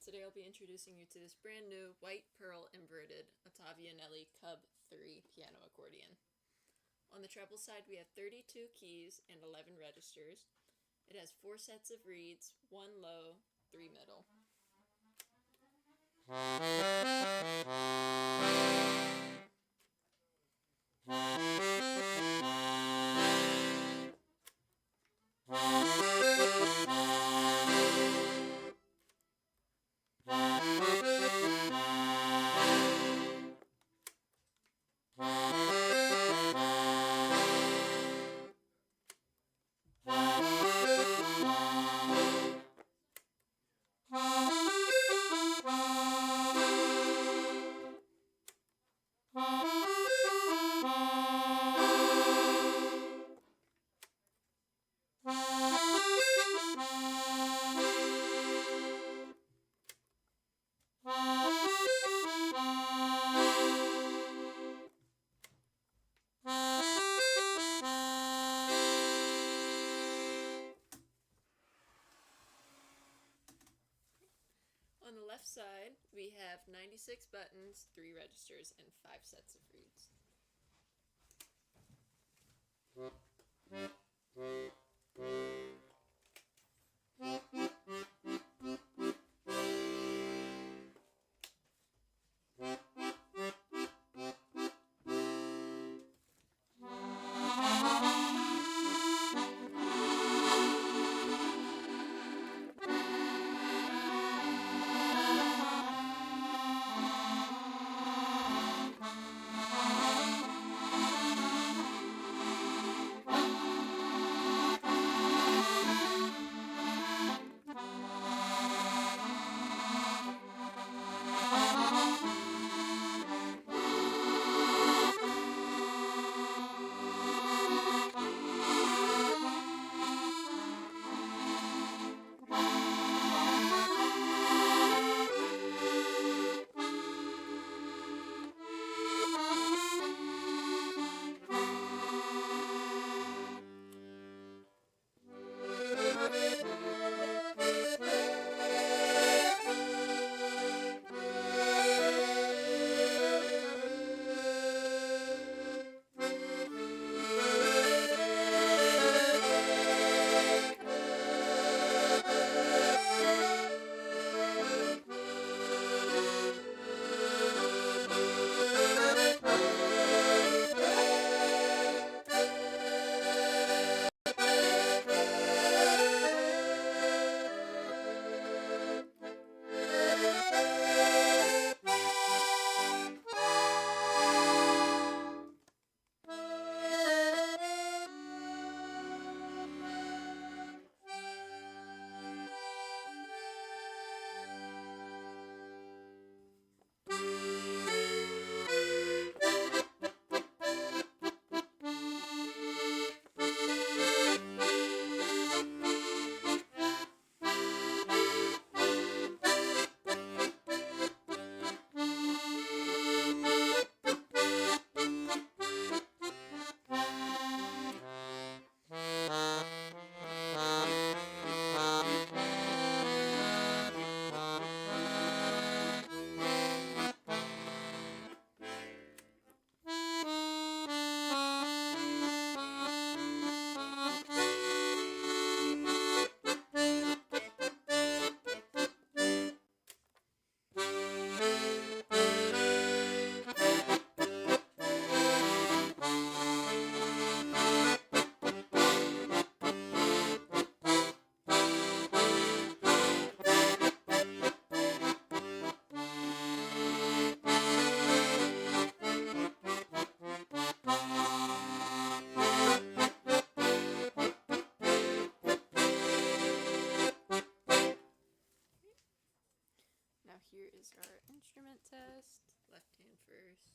Today I'll be introducing you to this brand new white pearl inverted Ottavianelli Cub III piano accordion. On the treble side we have 32 keys and 11 registers. It has 4 sets of reeds, 1 low, 3 middle. On the left side, we have 96 buttons, 3 registers, and 5 sets of reeds. Now here is our instrument test. Left hand first.